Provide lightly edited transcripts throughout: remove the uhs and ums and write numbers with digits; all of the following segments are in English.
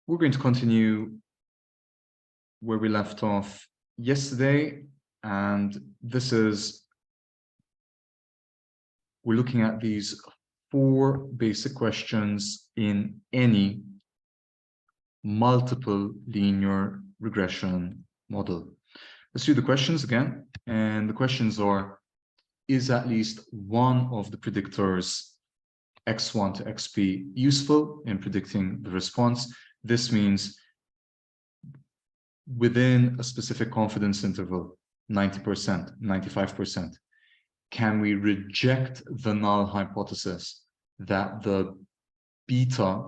We're going to continue where we left off yesterday, and we're looking at these 4 basic questions in any multiple linear regression model. Let's do the questions again, and the questions are: is at least one of the predictors x1 to xp useful in predicting the response? This means within a specific confidence interval, 90%, 95%, can we reject the null hypothesis that the beta,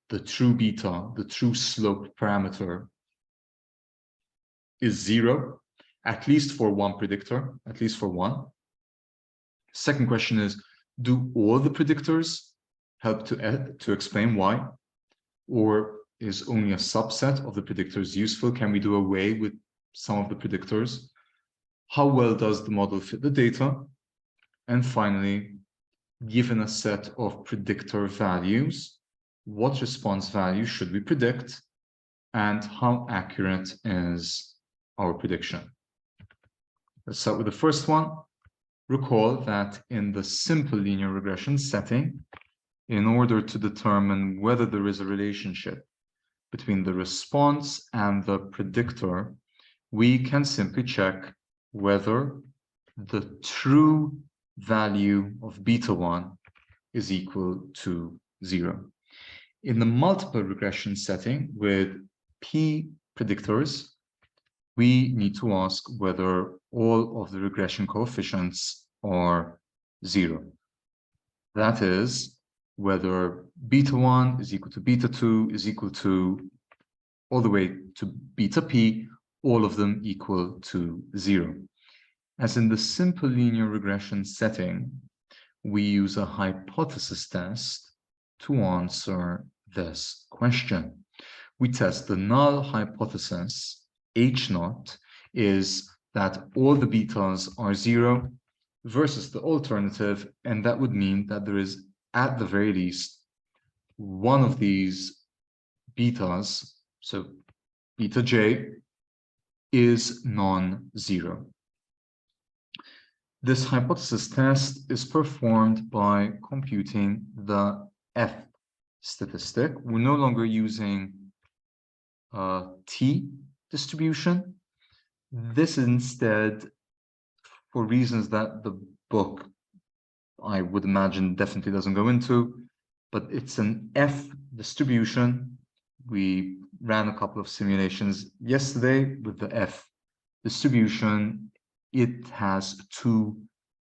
the true slope parameter is 0, at least for one predictor, at least for one? Second question is, do all the predictors help to explain why? Or is only a subset of the predictors useful? Can we do away with some of the predictors? How well does the model fit the data? And finally, given a set of predictor values, what response value should we predict? And how accurate is our prediction? Let's start with the first one. Recall that in the simple linear regression setting, in order to determine whether there is a relationship between the response and the predictor, we can simply check whether the true value of beta 1 is equal to 0. In the multiple regression setting with p predictors, we need to ask whether all of the regression coefficients are 0. That is, whether beta 1 is equal to beta 2 is equal to, all the way to beta p, all of them equal to 0. As in the simple linear regression setting, we use a hypothesis test to answer this question. We test the null hypothesis, H0, is that all the betas are 0 versus the alternative, and that would mean that there is, at the very least, one of these betas, so beta j, is non-zero. This hypothesis test is performed by computing the F statistic. We're no longer using T distribution. This instead, for reasons that the book, I would imagine, definitely doesn't go into, but it's an F distribution. We ran a couple of simulations yesterday with the F distribution. It has 2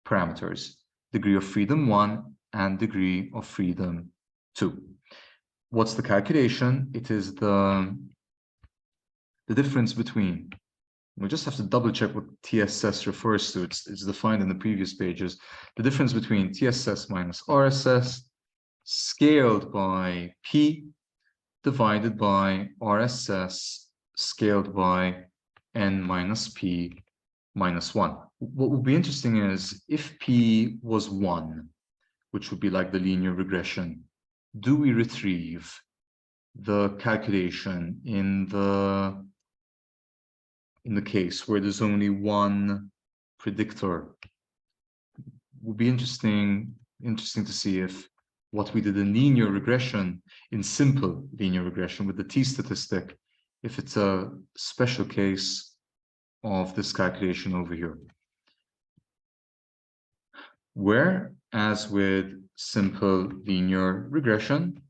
parameters, degree of freedom 1 and degree of freedom 2. What's the calculation? It is the difference between, we just have to double check what TSS refers to. It's defined in the previous pages. The difference between TSS minus RSS scaled by P divided by RSS scaled by N minus P minus 1. What would be interesting is if P was 1, which would be like the linear regression, do we retrieve the calculation in the case where there's only one predictor? Would be interesting to see if what we did in linear regression, in simple linear regression with the T statistic, if it's a special case of this calculation over here. Whereas with simple linear regression,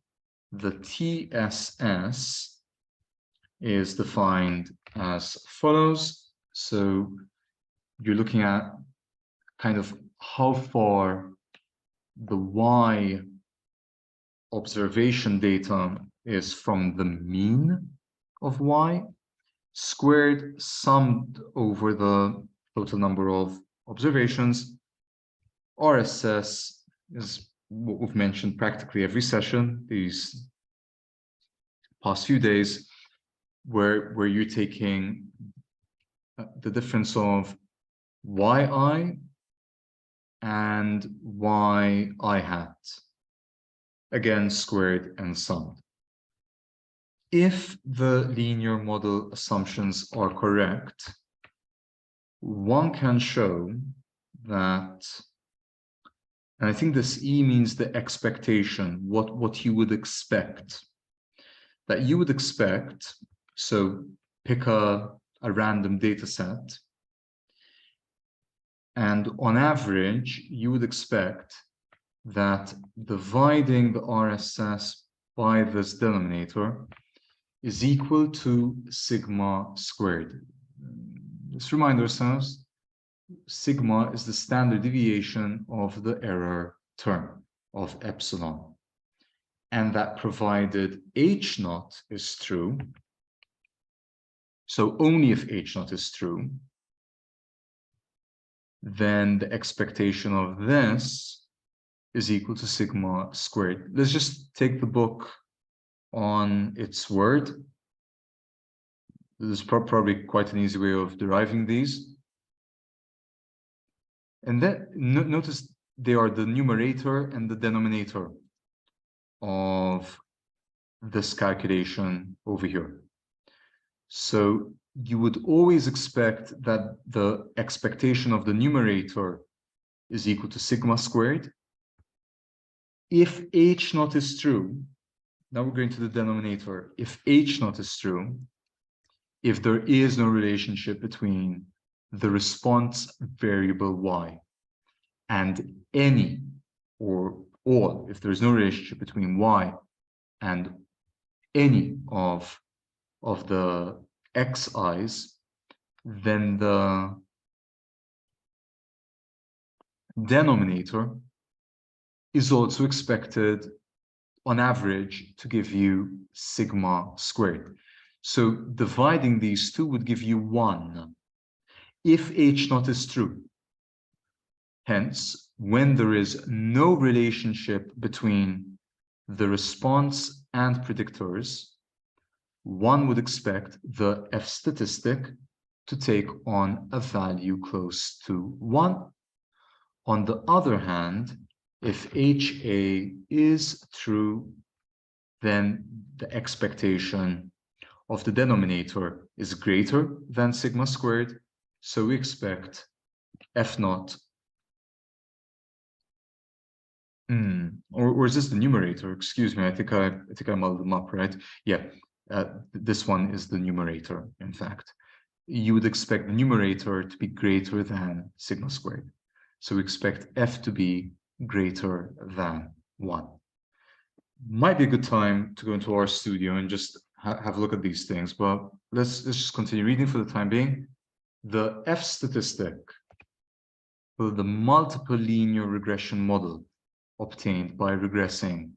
the TSS is defined as follows. So you're looking at kind of how far the Y observation data is from the mean of Y, squared summed over the total number of observations. RSS is what we've mentioned practically every session these past few days, where you're taking the difference of yi and yi hat, again squared and summed. if the linear model assumptions are correct, one can show that, and I think this E means the expectation, what you would expect. That you would expect, so pick a random data set, and on average, you would expect that dividing the RSS by this denominator is equal to sigma squared. Let's remind ourselves, sigma is the standard deviation of the error term of epsilon. And that provided H naught is true, so only if H naught is true, then the expectation of this is equal to sigma squared. Let's just take the book on its word. This is probably quite an easy way of deriving these. And then notice they are the numerator and the denominator of this calculation over here. So you would always expect that the expectation of the numerator is equal to sigma squared. If H naught is true, now we're going to the denominator. If H naught is true, if there is no relationship between the response variable y and any or all, if there is no relationship between y and any of the xi's, then the denominator is also expected on average to give you sigma squared. So dividing these two would give you 1 if H naught is true. Hence, when there is no relationship between the response and predictors, one would expect the F statistic to take on a value close to 1. On the other hand, if HA is true, then the expectation of the denominator is greater than sigma squared, so we expect F naught. Or is this the numerator? Excuse me, I think I muddled them up, right? Yeah, this one is the numerator, in fact. You would expect the numerator to be greater than sigma squared. So we expect F to be greater than 1. Might be a good time to go into our studio and just have a look at these things, but let's just continue reading for the time being. The F statistic for the multiple linear regression model obtained by regressing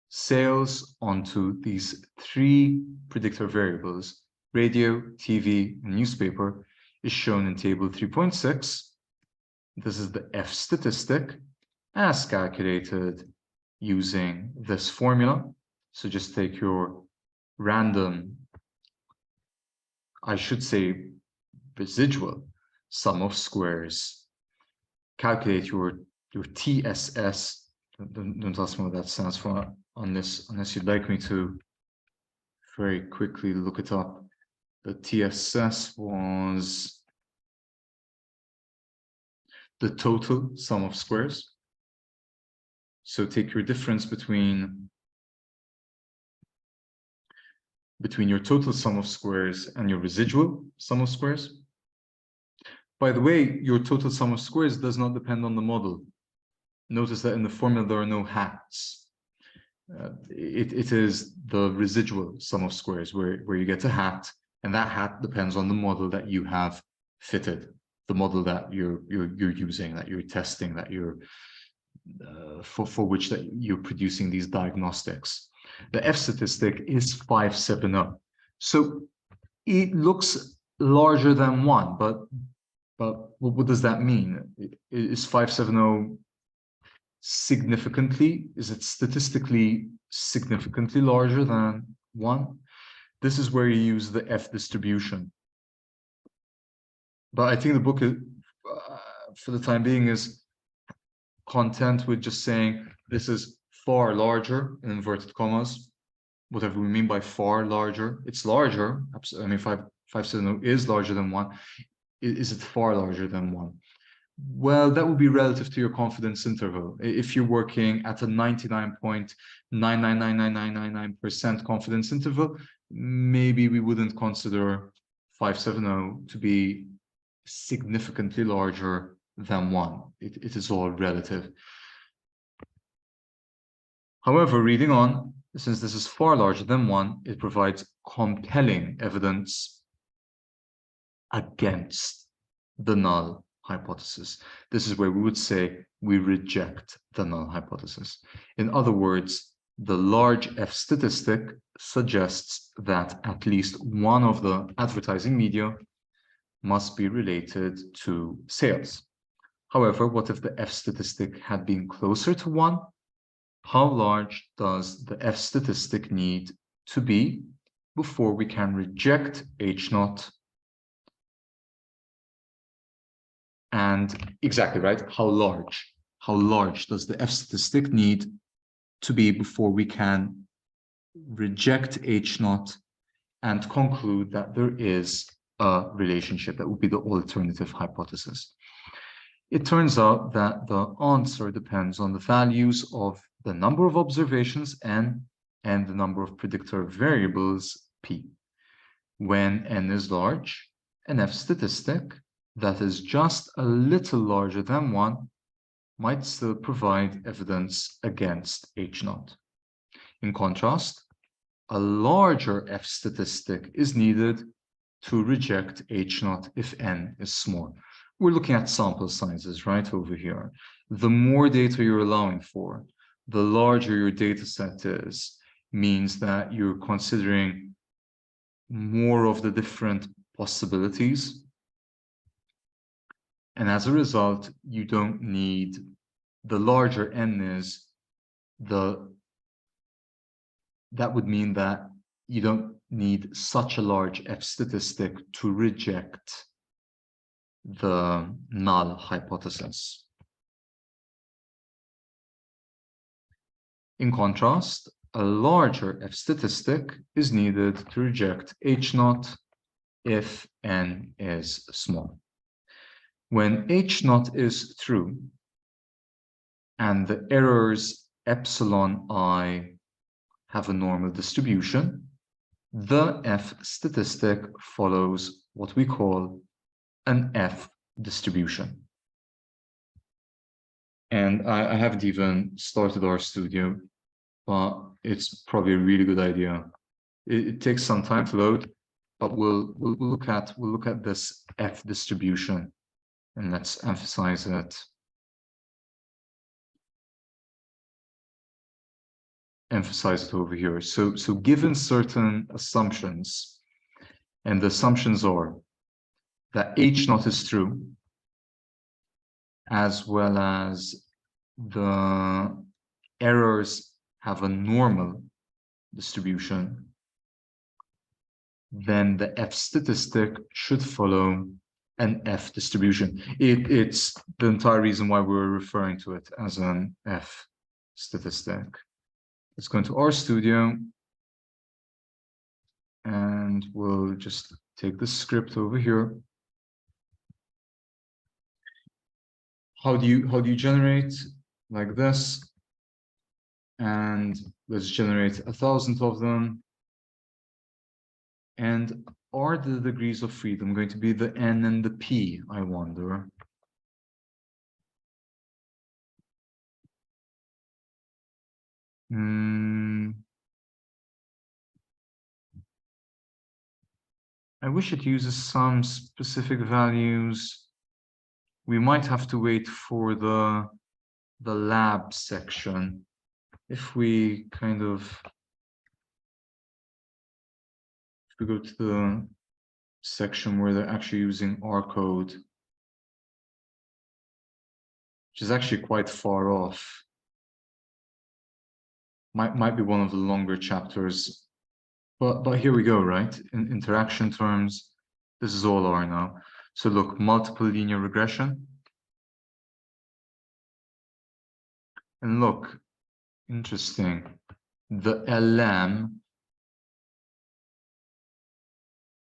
sales onto these 3 predictor variables, radio, TV, and newspaper, is shown in table 3.6. This is the F statistic as calculated using this formula. So just take your random, I should say residual sum of squares, calculate your TSS. Don't ask me what that stands for unless you'd like me to very quickly look it up. The TSS was the total sum of squares. So take your difference between your total sum of squares and your residual sum of squares. By the way, your total sum of squares does not depend on the model. Notice that in the formula there are no hats. It is the residual sum of squares where you get a hat, and that hat depends on the model that you have fitted, the model that you're using, that you're testing, that you're for which that you're producing these diagnostics. The F statistic is 570. So it looks larger than 1, but what does that mean? Is 570 significantly, is it statistically significantly larger than 1? This is where you use the F distribution. But I think the book is, for the time being, is content with just saying this is far larger, in inverted commas, whatever we mean by far larger. It's larger. I mean, 570 is larger than 1. Is it far larger than 1? Well, that would be relative to your confidence interval. If you're working at a 99.9999999% confidence interval, maybe we wouldn't consider 570 to be significantly larger than 1. It is all relative. However, reading on, since this is far larger than 1, it provides compelling evidence against the null hypothesis. This is where we would say we reject the null hypothesis. In other words, the large F statistic suggests that at least one of the advertising media must be related to sales. However, what if the F statistic had been closer to 1? How large does the F statistic need to be before we can reject H0? And exactly right, how large does the F statistic need to be before we can reject H0 and conclude that there is a relationship? That would be the alternative hypothesis. It turns out that the answer depends on the values of the number of observations n and the number of predictor variables p. When n is large, an F statistic that is just a little larger than 1 might still provide evidence against H0. In contrast, a larger F statistic is needed to reject H0 if n is small. We're looking at sample sizes right over here. The more data you're allowing for, the larger your data set is, means that you're considering more of the different possibilities. And as a result, you don't need, the larger n is, that would mean that you don't need such a large F statistic to reject the null hypothesis. In contrast, a larger F statistic is needed to reject H0 if n is small. When H0 is true and the errors epsilon I have a normal distribution, the F statistic follows what we call an F distribution. And I haven't even started RStudio, but it's probably a really good idea. It takes some time to load, but we'll look at this F distribution, and let's emphasize it. Emphasize it over here. So given certain assumptions, and the assumptions are that H0 is true, as well as the errors have a normal distribution, then the F statistic should follow an F distribution. It's the entire reason why we're referring to it as an F statistic. Let's go into RStudio, and we'll just take the script over here. How do you generate like this? And let's generate 1,000 of them. And are the degrees of freedom going to be the n and the p, I wonder? I wish it uses some specific values. We might have to wait for the lab section. If we kind of, if we go to the section where they're actually using R code, which is actually quite far off. Might be one of the longer chapters, but here we go, right? In interaction terms, this is all R now. So look, multiple linear regression. And look, interesting. The LM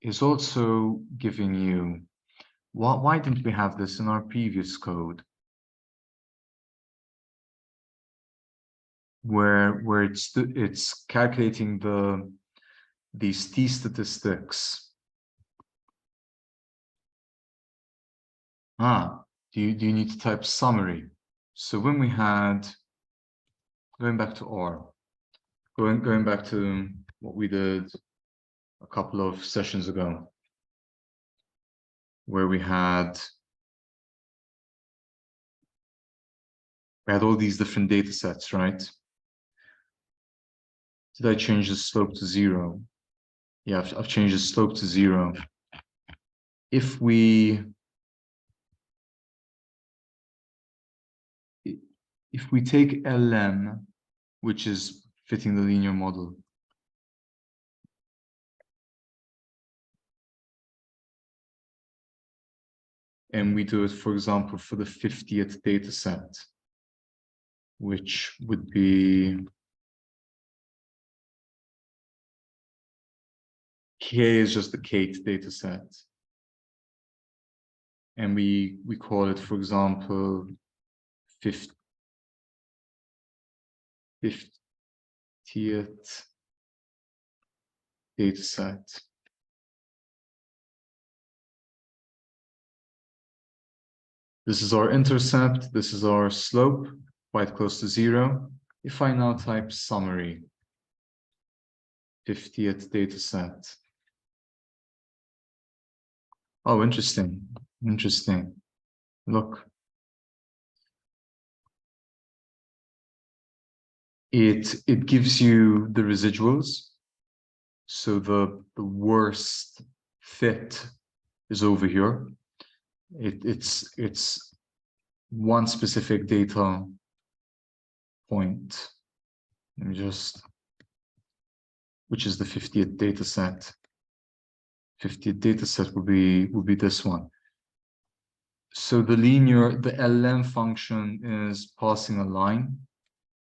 is also giving you, why didn't we have this in our previous code? Where it's calculating these t statistics. Do you need to type summary? So when we had, going back to R, going back to what we did a couple of sessions ago, where we had all these different data sets, right? Did I change the slope to 0? Yeah, I've changed the slope to 0. If we take LM, which is fitting the linear model, and we do it, for example, for the 50th data set, which would be, K is just the Kate data set. And we call it, for example, 50th data set. This is our intercept, this is our slope, quite close to 0. If I now type summary, 50th data set. Oh, interesting, interesting. Look. It gives you the residuals. So the worst fit is over here. It's one specific data point. Let me just, which is the 50th data set. 50th data set will be this one. So the LM function is passing a line.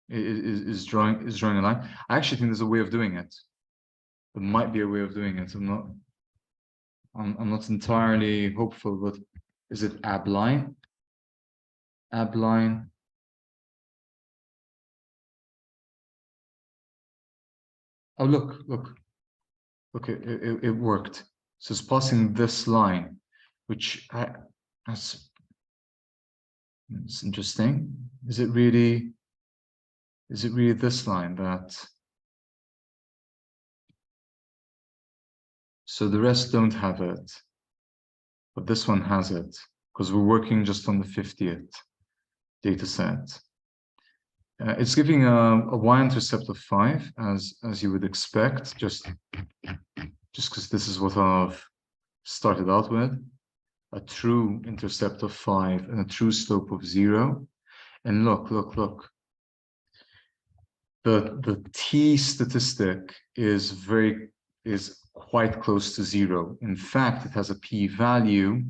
Is drawing a line. I actually think there's a way of doing it. There might be a way of doing it. I'm not entirely hopeful, but is it ab line? Ab line. Oh, look, it worked. So it's passing this line, which that's interesting. Is it really this line that? So the rest don't have it, but this one has it, because we're working just on the 50th data set. It's giving a y-intercept of 5, as you would expect, just because this is what I've started out with. A true intercept of 5 and a true slope of 0. And look. The t statistic is quite close to 0. In fact, it has a p-value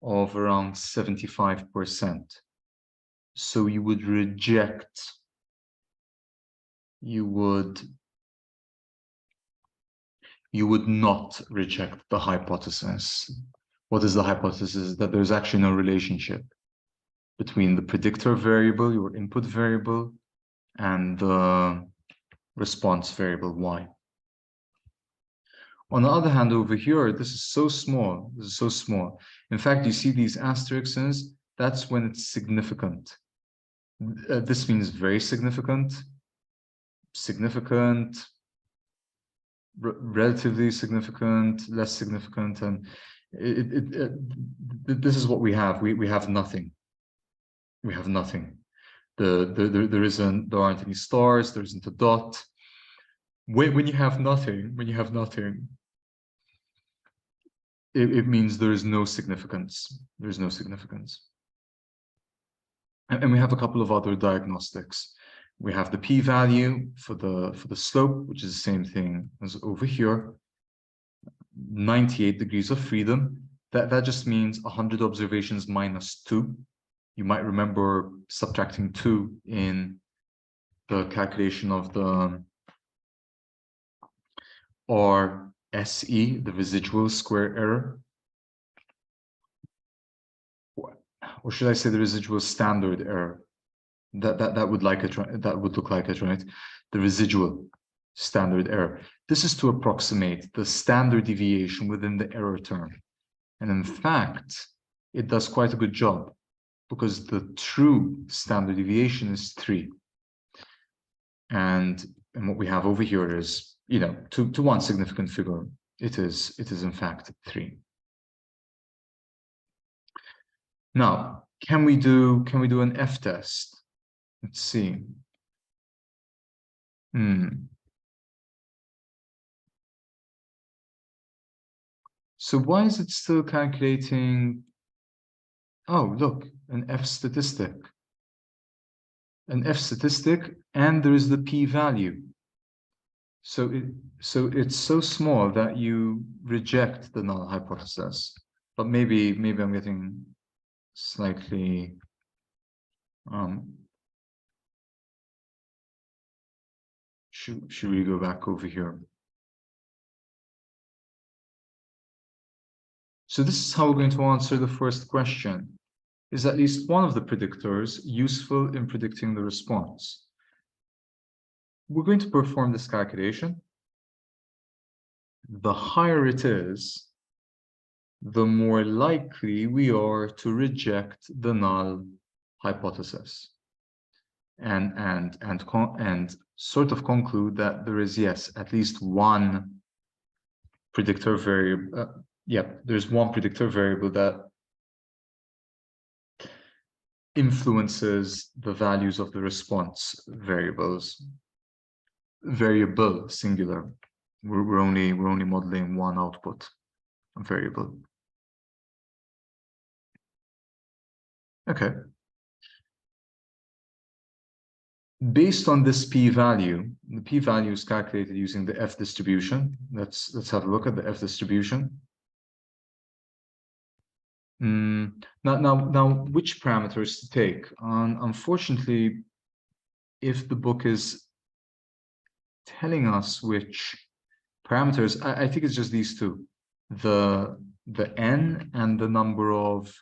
of around 75%. So you would reject, you would not reject the hypothesis. What is the hypothesis? That there's actually no relationship between the predictor variable, your input variable, and the response variable y. On the other hand, over here, this is so small. This is so small. In fact, you see these asterisks, that's when it's significant. This means very significant, relatively significant, less significant, and this is what we have. We have nothing. We have nothing. There aren't any stars. There isn't a dot. When you have nothing, it means there is no significance. There's no significance. And we have a couple of other diagnostics. We have the p-value for the slope, which is the same thing as over here. 98 degrees of freedom. That just means 100 observations minus 2. You might remember subtracting 2 in the calculation of the R SE, the residual square error, or should I say the residual standard error? That would look like it, right? The residual standard error. This is to approximate the standard deviation within the error term. And in fact, it does quite a good job because the true standard deviation is 3. And what we have over here is, you know, to one significant figure, it is in fact 3. Now, can we do an F test? Let's see. So why is it still calculating? Oh, look, an F statistic. An F statistic, and there is the p-value. So it's so small that you reject the null hypothesis. But maybe I'm getting slightly should we go back over here? So this is how we're going to answer the first question. Is at least one of the predictors useful in predicting the response? We're going to perform this calculation. The higher it is, the more likely we are to reject the null hypothesis and sort of conclude that there is, yes, at least one predictor variable. There's one predictor variable that influences the values of the response variables. Variable singular. We're only modeling one output variable. Okay. Based on this p-value, the p-value is calculated using the F distribution. Let's have a look at the F distribution. Now, which parameters to take? Unfortunately, if the book is telling us which parameters, I think it's just these two: the n and the number of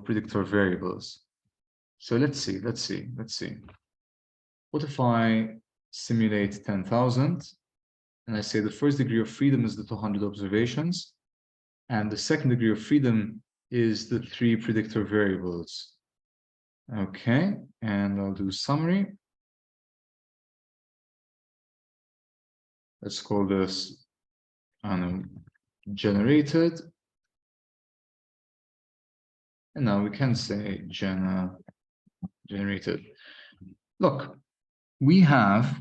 predictor variables. So let's see. What if I simulate 10,000 and I say the first degree of freedom is the 200 observations and the second degree of freedom is the 3 predictor variables? Okay, and I'll do summary. Let's call this generated. And now we can say generated. Look, we have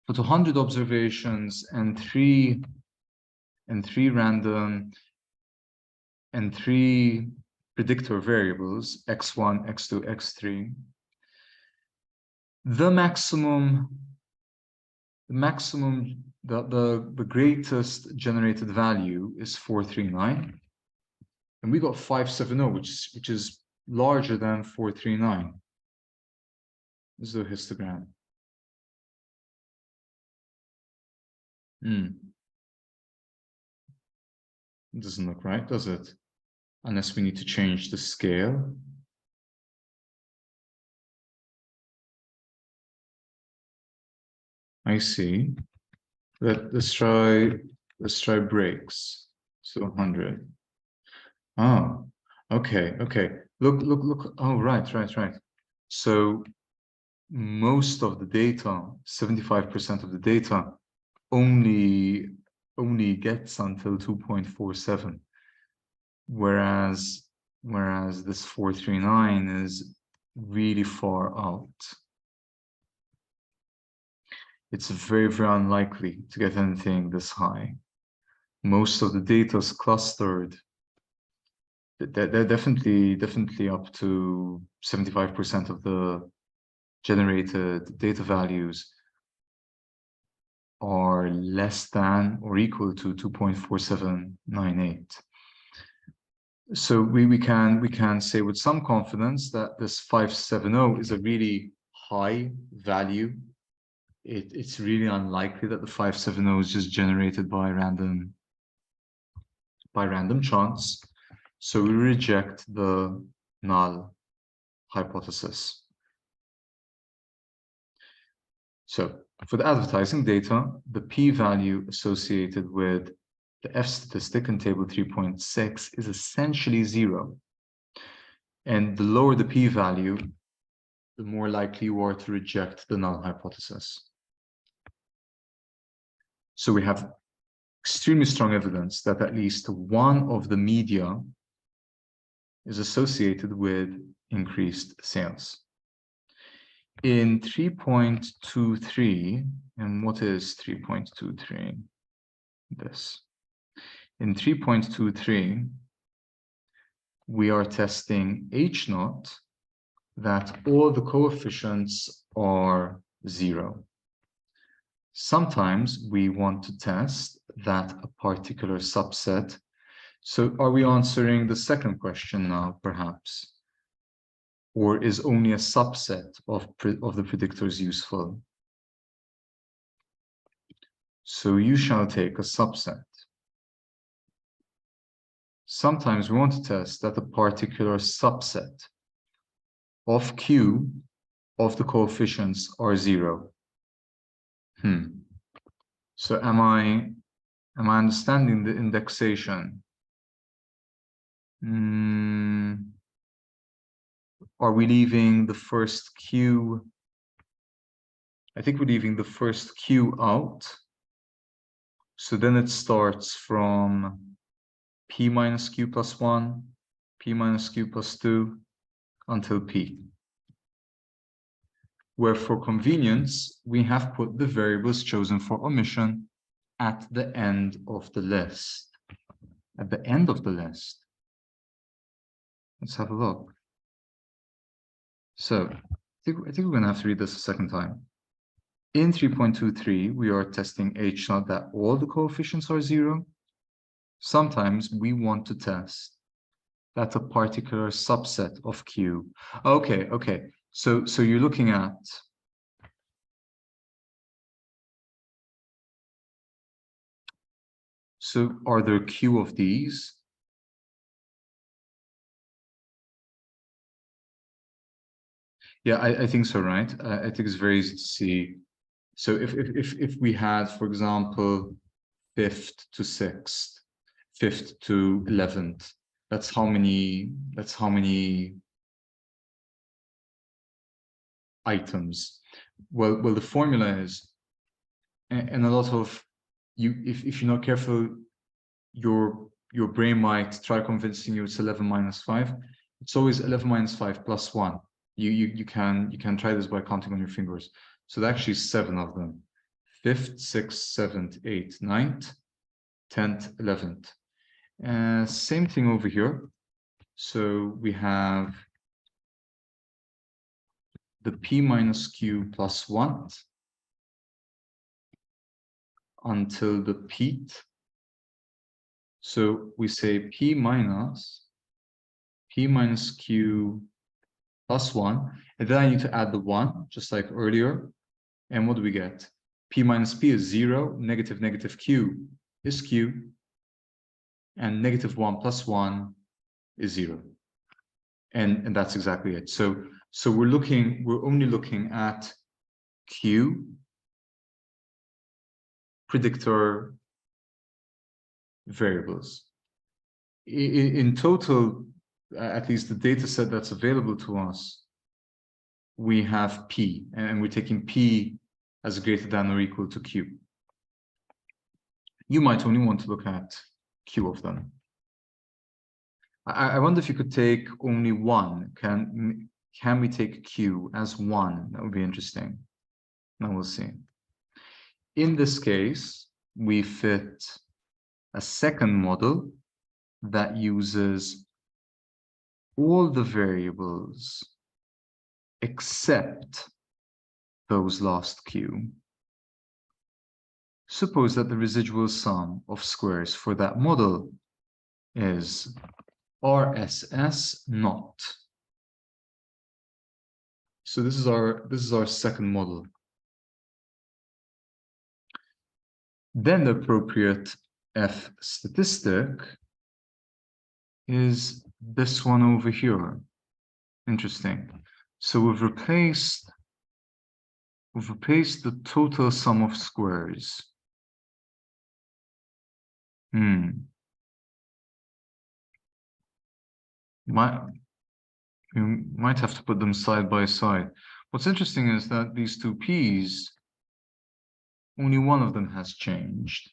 for 200 observations and 3 random and 3 predictor variables, x1, x2, x3. The greatest generated value is 439, and we got 570, which is larger than 439. This is a histogram. It doesn't look right, does it? Unless we need to change the scale. I see. Let's try breaks. So 100. Oh, okay. Look. Oh, right. So most of the data, 75% of the data, only gets until 2.47, whereas this 439 is really far out. It's very, very unlikely to get anything this high. Most of the data is clustered. They're definitely up to 75% of the generated data values are less than or equal to 2.4798. So we can say with some confidence that this 570 is a really high value it's really unlikely that the 570 is just generated by random chance. So we reject the null hypothesis. So for the advertising data, the p-value associated with the F statistic in table 3.6 is essentially 0. And the lower the p-value, the more likely you are to reject the null hypothesis. So we have extremely strong evidence that at least one of the media is associated with increased sales. In 3.23, and what is 3.23? This. In 3.23, we are testing H0 that all the coefficients are 0. Sometimes we want to test that a particular subset. So are we answering the second question now, perhaps? Or is only a subset of the predictors useful? So you shall take a subset. Sometimes we want to test that a particular subset of Q of the coefficients are 0. So am I understanding the indexation? Are we leaving the first Q? I think we're leaving the first Q out. So then it starts from P minus Q plus 1, P minus Q plus 2, until P. Where for convenience, we have put the variables chosen for omission at the end of the list. At the end of the list. Let's have a look. So I think we're going to have to read this a second time. In 3.23, we are testing H0 that all the coefficients are 0. Sometimes we want to test that a particular subset of Q. Okay. So you're looking at so are there Q of these? Yeah, I think so, right? I think it's very easy to see. So if we had, for example, 5th to 6th, 5th to 11th, that's how many items. Well, the formula is, and a lot of you, if you're not careful, your brain might try convincing you it's 11 minus 5. It's always 11 minus 5 plus 1. You can try this by counting on your fingers. So there actually 7 of them: 5th, 6th, 7th, 8th, 9th, 10th, 11th. Same thing over here. So we have the P minus Q plus 1 until the Pth. So we say P minus Q plus 1, and then I need to add the 1, just like earlier. And what do we get? P minus P is 0, negative Q is Q, and negative 1 plus 1 is 0. And that's exactly it. So we're only looking at Q predictor variables. In total, at least the data set that's available to us, we have P, and we're taking P as greater than or equal to Q. You might only want to look at Q of them. I wonder if you could take only one. Can we take Q as 1? That would be interesting. Now we'll see. In this case, we fit a second model that uses all the variables except those last Q. Suppose that the residual sum of squares for that model is RSS naught. So this is our second model. Then the appropriate F statistic is this one over here. Interesting. So we've replaced the total sum of squares. You might have to put them side by side. What's interesting is that these two P's, only one of them has changed.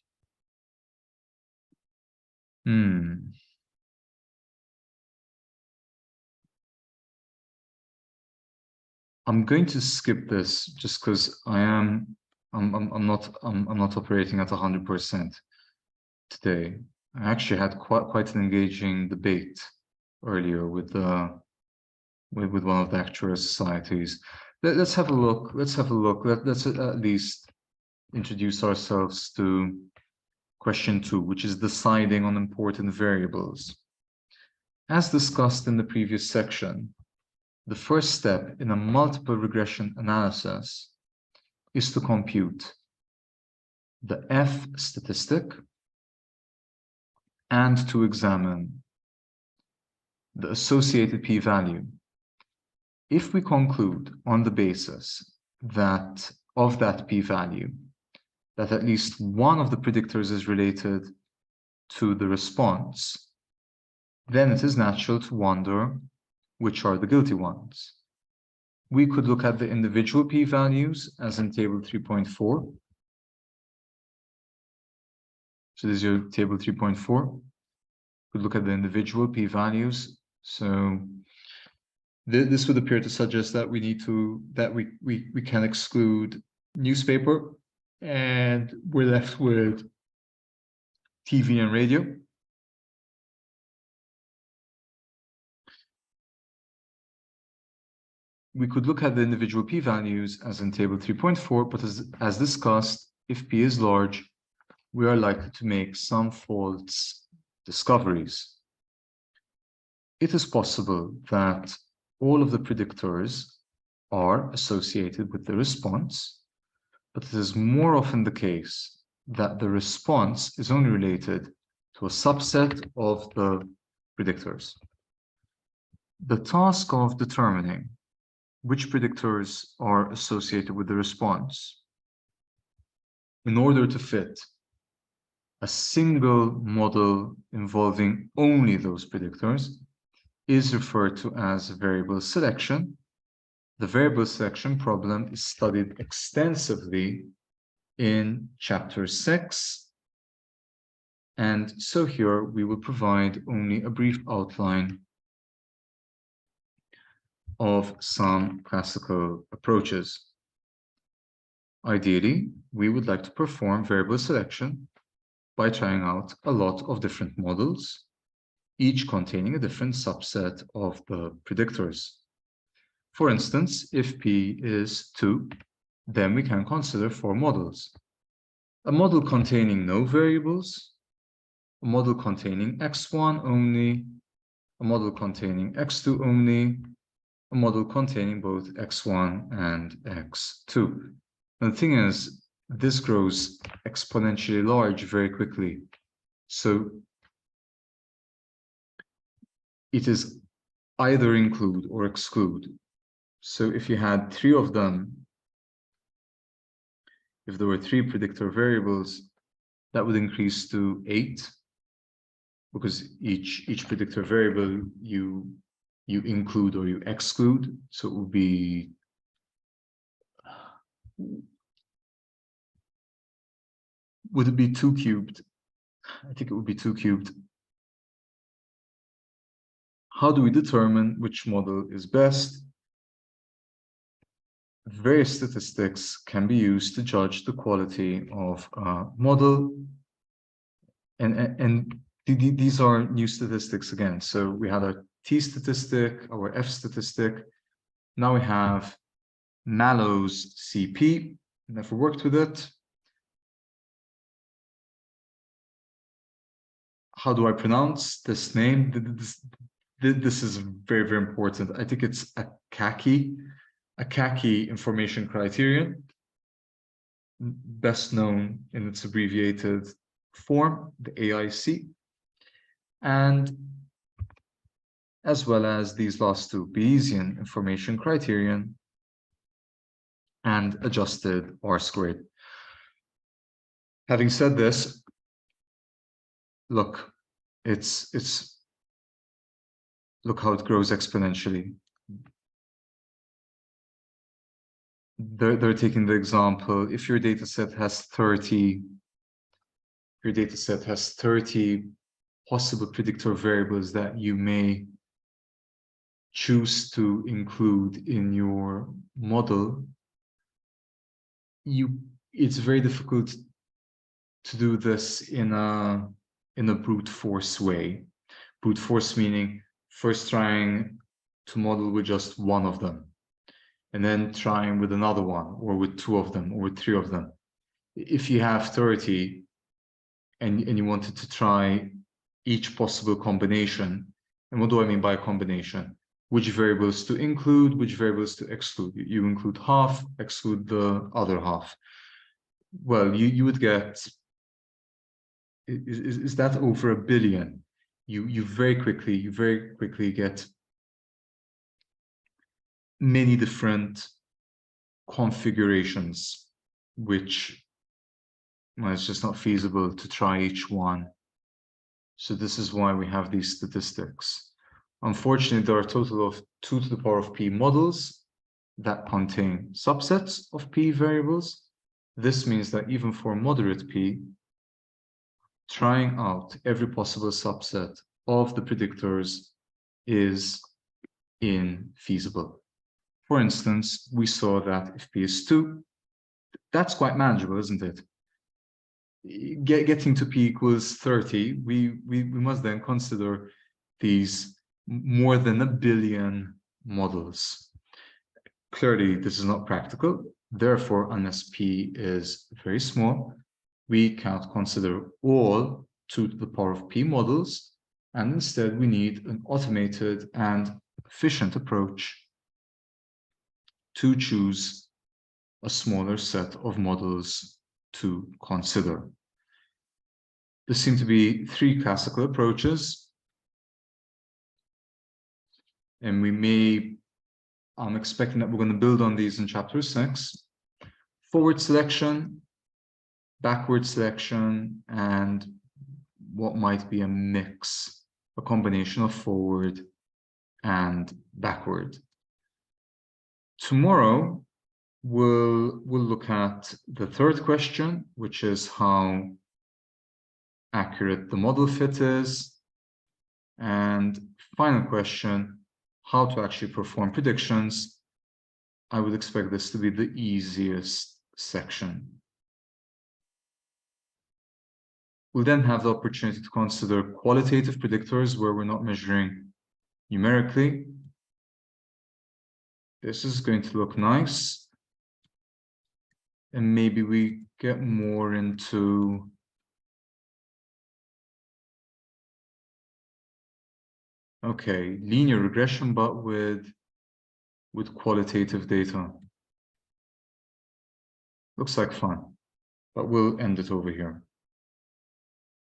I'm going to skip this just because I'm not operating at 100% today. I actually had quite an engaging debate earlier with one of the actuarial societies. Let's have a look. Let's at least introduce ourselves to question 2, which is deciding on important variables. As discussed in the previous section, the first step in a multiple regression analysis is to compute the F statistic and to examine the associated p-value. If we conclude on the basis that of that p-value that at least one of the predictors is related to the response, then it is natural to wonder which are the guilty ones. We could look at the individual p-values as in table 3.4. So this is your table 3.4. We could look at the individual p-values. So this would appear to suggest that we can exclude newspaper, and we're left with TV and radio. We could look at the individual p-values as in table 3.4, but as discussed, if p is large, we are likely to make some false discoveries. It is possible that all of the predictors are associated with the response, but it is more often the case that the response is only related to a subset of the predictors. The task of determining which predictors are associated with the response in order to fit a single model involving only those predictors is referred to as variable selection. The variable selection problem is studied extensively in chapter 6. And so here we will provide only a brief outline of some classical approaches. Ideally, we would like to perform variable selection by trying out a lot of different models, each containing a different subset of the predictors. For instance, if P is 2, then we can consider 4 models. A model containing no variables, a model containing x1 only, a model containing x2 only, a model containing both x1 and x2. And the thing is, this grows exponentially large very quickly. So it is either include or exclude. So if you had 3 of them, if there were 3 predictor variables, that would increase to 8, because each predictor variable you include or you exclude. So it would be would it be 2 cubed? I think it would be 2 cubed. How do we determine which model is best? Various statistics can be used to judge the quality of a model. And these are new statistics again. So we had our T statistic, our F statistic. Now we have Mallow's CP. Never worked with it. How do I pronounce this name? This is very, very important. I think it's a khaki information criterion. best known in its abbreviated form, the AIC, and as well as these last two, Bayesian information criterion and adjusted R-squared. Having said this, look, look how it grows exponentially. They're taking the example, if your data set has 30 possible predictor variables that you may choose to include in your model, it's very difficult to do this in a brute force way. Brute force meaning first trying to model with just one of them, and then trying with another one, or with two of them, or with three of them. If you have 30 and you wanted to try each possible combination, and what do I mean by combination? Which variables to include, which variables to exclude. You include half, exclude the other half. Well, you would get, is that over 1 billion? You very quickly get many different configurations, which, well, it's just not feasible to try each one. So this is why we have these statistics. Unfortunately, there are a total of 2 to the power of p models that contain subsets of p variables. This means that even for moderate p, trying out every possible subset of the predictors is infeasible. For instance, we saw that if p is 2, that's quite manageable, isn't it? Getting to p equals 30, we must then consider these more than 1 billion models. Clearly, this is not practical. Therefore, unless p is very small, we can't consider all 2 to the power of p models, and instead we need an automated and efficient approach to choose a smaller set of models to consider. There seem to be 3 classical approaches, and I'm expecting that we're going to build on these in chapter 6. Forward selection, backward selection, and what might be a mix, a combination of forward and backward. Tomorrow, we'll look at the 3rd question, which is how accurate the model fit is, and final question, how to actually perform predictions. I would expect this to be the easiest section. We'll then have the opportunity to consider qualitative predictors where we're not measuring numerically. This is going to look nice. And maybe we get more into linear regression, but with qualitative data. Looks like fun, but we'll end it over here.